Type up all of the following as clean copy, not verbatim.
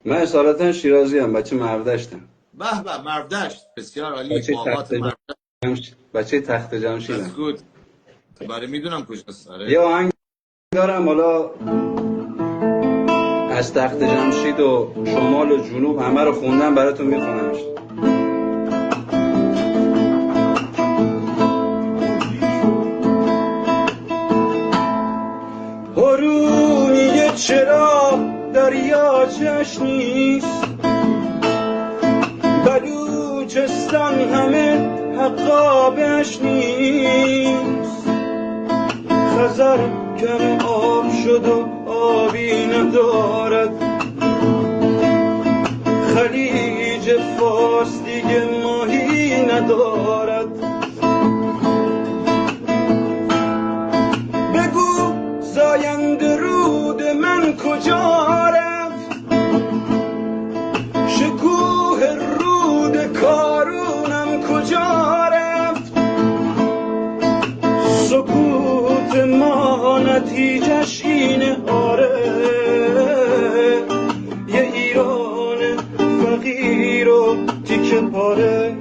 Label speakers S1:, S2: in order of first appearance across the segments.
S1: من اصالتا شیرازی هم، بچه مردشتم.
S2: به به، مردشت، بسیار عالی.
S1: بچه
S2: باغات
S1: تخت
S2: مردشت.
S1: بچه تخت
S2: That's
S1: جمشیدم.
S2: good. برای میدونم کجاست.
S1: یه
S2: آره.
S1: آهنگ دارم حالا از تخت جمشید و شمال و جنوب همه رو خوندم، براتون میخونمش. برونی چرا دریا جشنیست، بلوچستان همه حقابش نیست. خزر کم آب شد و آبی ندارد، خلیج فارس دیگه ماهی ندارد. بگو زاینده رود من کجا رفت، شکوه رود کارونم کجا رفت. سکوت ما نتیجش اینه، آره، یه ایران فقیر و تیکه پاره.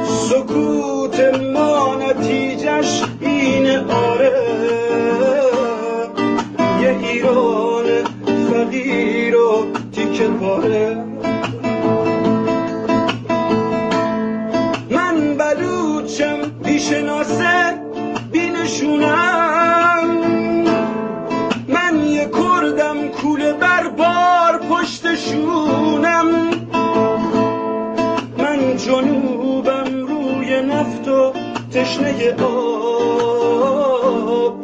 S1: سکوت ما نتیجش اینه، آره، یه ایران فقیر و تیکه پاره. من بلوچم بیشناسه بینشونم، من یه کردم کوله بربار پشتشونم. من جنوبم روی نفت و تشنه آب،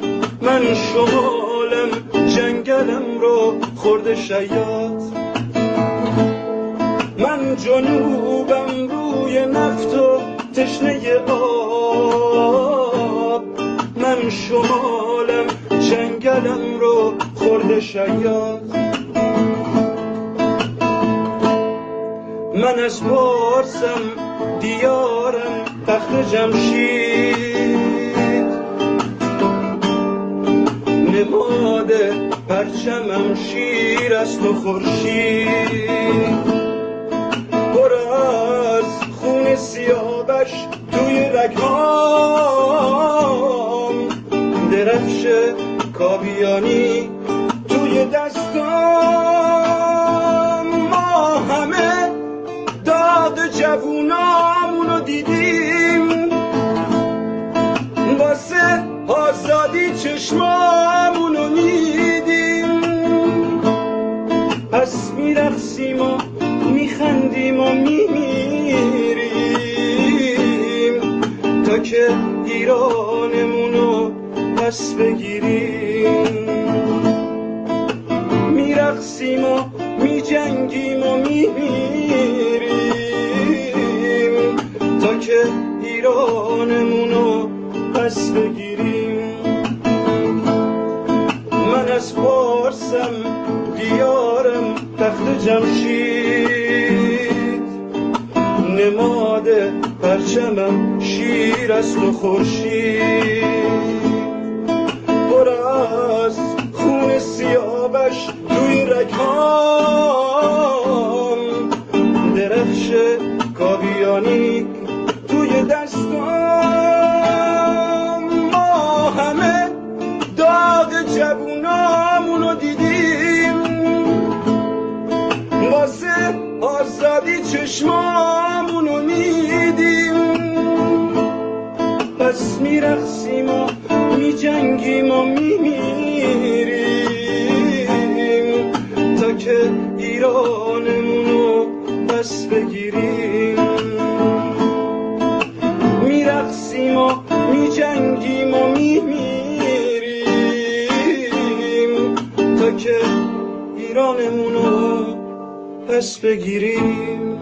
S1: من شمالم جنگلم رو خورده شیاد. من جنوبم روی نفت و تشنه آب، من شمالم جنگلم رو خورده شیاد. من از پارسم دیارم تخت جمشید، نماد پرچمم شیر است و خورشید. پر از خون سیاوش توی رگهام، درفش کاویانی توی دستام. ما همه داد جوونامونو دیدیم، واسه آزادی چشمامونو میدیم. پس میرقصیم و میخندیم و میمیریم تا که ایرانمونو پس بگیریم. میرقصیم و میجنگیم و میمیریم تا که ایرانمونو پس بگیریم. من از پارسم دیارم تخت جمشید، نماد پرچمم شیر است و خورشید. پر از خون سیاوش توی رگهام، درفش کاویانی توی دستام. ما همه داغ جوونامونو دیدیم، واسه آزادی چشمامونو میدیم. پس میرقصیم و میجنگیم و میمیریم تا که ایرانمونو پس بگیریم. میرقصیم و میجنگیم و میمیریم تا که ایرانمونو پس بگیریم.